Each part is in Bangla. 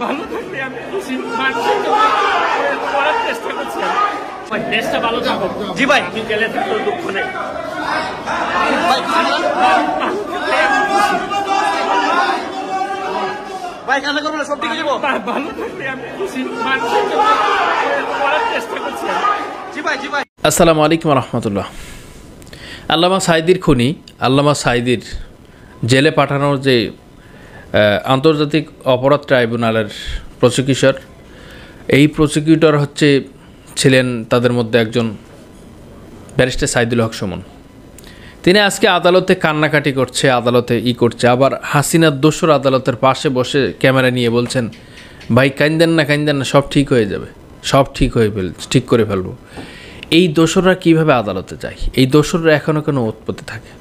ভালো থাকলে আমি খুশি। মানুষের জন্য করার চেষ্টা করছি। ভাই দেশটা ভালো থাকুক। জি ভাই, আমি গেলে থাকলেও দুঃখ নেই। ভাই কান্না করবেন না, সব ঠিক হয়ে যাবো। ভালো থাকলে আমি খুশি। মানুষের জন্য করার চেষ্টা করছি। জি ভাই, জি ভাই। আসসালামু আলাইকুম রহমতুল্লাহ। আল্লামা সাঈদীর খুনি, আল্লামা সাঈদীর জেলে পাঠানোর যে আন্তর্জাতিক অপরাধ ট্রাইব্যুনালের প্রসিকিউটর, এই প্রসিকিউটর ছিলেন তাদের মধ্যে একজন ব্যারিস্টার সাইদুল হক সুমন। তিনি আজকে আদালতে কান্নাকাটি করছে, আদালতে করছে, আবার হাসিনার দোসর আদালতের পাশে বসে ক্যামেরা নিয়ে বলছেন, ভাই কাইন্দেন না, সব ঠিক হয়ে যাবে, সব ঠিক করে ফেলবো। এই দোসররা কীভাবে আদালতে যায়? এই দোসররা এখনও কেন উৎপত্তি থাকে?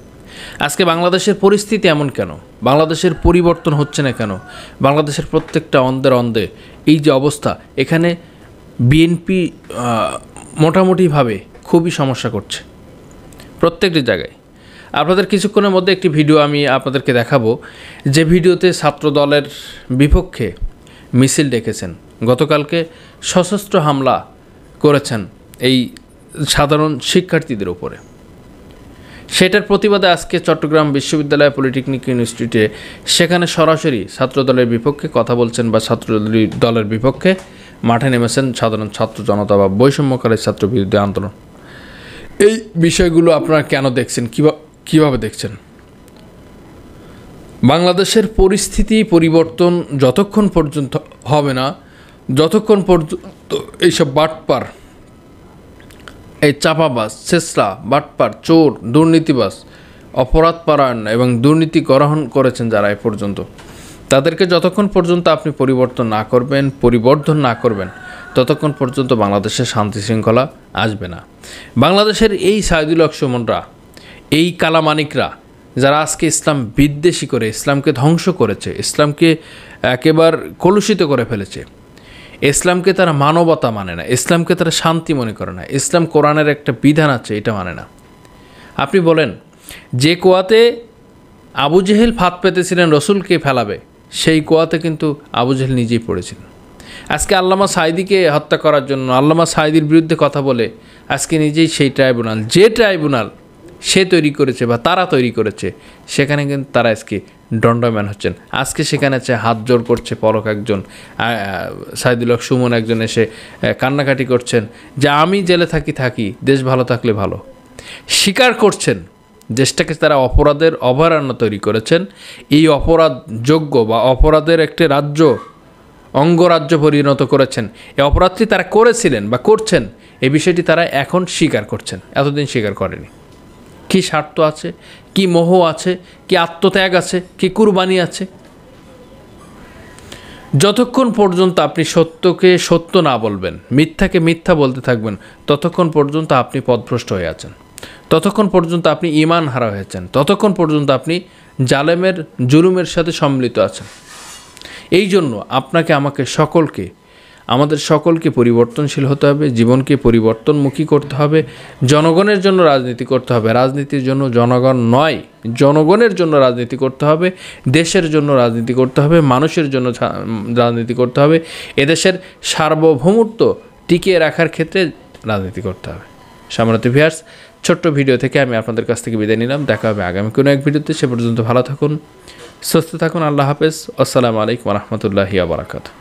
আজকে বাংলাদেশের পরিস্থিতি এমন কেন? বাংলাদেশের পরিবর্তন হচ্ছে না কেন? বাংলাদেশের প্রত্যেকটা অন্ধে এই যে অবস্থা, এখানে বিএনপি মোটামুটিভাবে খুবই সমস্যা করছে প্রত্যেকটি জায়গায়। আপনাদের কিছুক্ষণের মধ্যে একটি ভিডিও আমি আপনাদেরকে দেখাবো, যে ভিডিওতে ছাত্র দলের বিপক্ষে মিছিল ডেকেছেন, গতকালকে সশস্ত্র হামলা করেছেন এই সাধারণ শিক্ষার্থীদের উপরে। সেটার প্রতিবাদে আজকে চট্টগ্রাম বিশ্ববিদ্যালয় পলিটেকনিক ইনস্টিটিউটে সেখানে সরাসরি ছাত্র দলের বিপক্ষে কথা বলছেন বা ছাত্র দলের বিপক্ষে মাঠে নেমেছেন সাধারণ ছাত্র জনতা বা বৈষম্যকারী ছাত্র বিরোধী আন্দোলন। এই বিষয়গুলো আপনারা কেন দেখছেন, কীভাবে দেখছেন? বাংলাদেশের পরিস্থিতি পরিবর্তন যতক্ষণ পর্যন্ত হবে না, যতক্ষণ পর্যন্ত এইসব বাটপার, এই চাপাবাজ, ছেঁচড়া, বাটপার, চোর, দুর্নীতিবাজ, অপরাধ পরায়ণ এবং দুর্নীতি গ্রহণ করেছেন যারা এ পর্যন্ত, তাদেরকে যতক্ষণ পর্যন্ত আপনি পরিবর্তন না করবেন ততক্ষণ পর্যন্ত বাংলাদেশের শান্তি শৃঙ্খলা আসবে না। বাংলাদেশের এই সাইদুল হক সুমনরা, এই কালামানিকরা, যারা আজকে ইসলাম বিদ্বেষী করে ইসলামকে ধ্বংস করেছে, ইসলামকে একেবারে কলুষিত করে ফেলেছে, ইসলামকে তারা মানবতা মানে না, ইসলামকে তারা শান্তি মনে করে না, ইসলাম কোরআনের একটা বিধান আছে এটা মানে না। আপনি বলেন, যে কুয়াতে আবু জেহেল ফাঁদ পেতেছিলেন রসুলকে ফেলাবে, সেই কুয়াতে কিন্তু আবু জেহেল নিজেই পড়েছিলেন। আজকে আল্লামা সাঈদীকে হত্যা করার জন্য, আল্লামা সাঈদীর বিরুদ্ধে কথা বলে আজকে নিজেই সেই ট্রাইব্যুনাল, যে ট্রাইব্যুনাল সে তৈরি করেছে বা তারা তৈরি করেছে, সেখানে কিন্তু তারা আজকে দণ্ডায়মান হচ্ছেন। আজকে সেখানে আছে হাত জোর করছে পলক একজন, সাইদুল হক সুমন একজন এসে কান্নাকাটি করছেন যে আমি জেলে থাকি, দেশ ভালো থাকলে ভালো। স্বীকার করছেন দেশটাকে তারা অপরাধের অভয়ারণ্য তৈরি করেছেন, এই অপরাধ যোগ্য বা অপরাধের একটি রাজ্য, অঙ্গরাজ্য পরিণত করেছেন। এই অপরাধটি তারা করেছিলেন বা করছেন, এই বিষয়টি তারা এখন স্বীকার করছেন, এতদিন স্বীকার করেনি। কি স্বার্থ আছে, কি মোহ আছে, কি আত্মত্যাগ আছে, কি কুরবানি আছে? যতক্ষণ পর্যন্ত আপনি সত্যকে সত্য না বলবেন, মিথ্যাকে মিথ্যা বলতে থাকবেন, ততক্ষণ পর্যন্ত আপনি পথভ্রষ্ট হয়ে আছেন, ততক্ষণ পর্যন্ত আপনি ঈমান হারা হয়েছেন, ততক্ষণ পর্যন্ত আপনি জালেমের জুলুমের সাথে সম্মিলিত আছেন। এই জন্য আপনাকে, আমাদের সকলকে পরিবর্তনশীল হতে হবে, জীবনকে পরিবর্তনমুখী করতে হবে, জনগণের জন্য রাজনীতি করতে হবে। রাজনীতির জন্য জনগণ নয়, জনগণের জন্য রাজনীতি করতে হবে, দেশের জন্য রাজনীতি করতে হবে, মানুষের জন্য রাজনীতি করতে হবে, এদেশের সার্বভৌমত্ব টিকিয়ে রাখার ক্ষেত্রে রাজনীতি করতে হবে। সম্মানিত ভিউয়ার্স, ছোট্ট ভিডিও থেকে আমি আপনাদের কাছ থেকে বিদায় নিলাম। দেখা হবে আগামী কোনো এক ভিডিওতে। সে পর্যন্ত ভালো থাকুন, সুস্থ থাকুন। আল্লাহ হাফেজ। আসসালামু আলাইকুম রহমতুল্লাহি ওয়া বারাকাতুহু।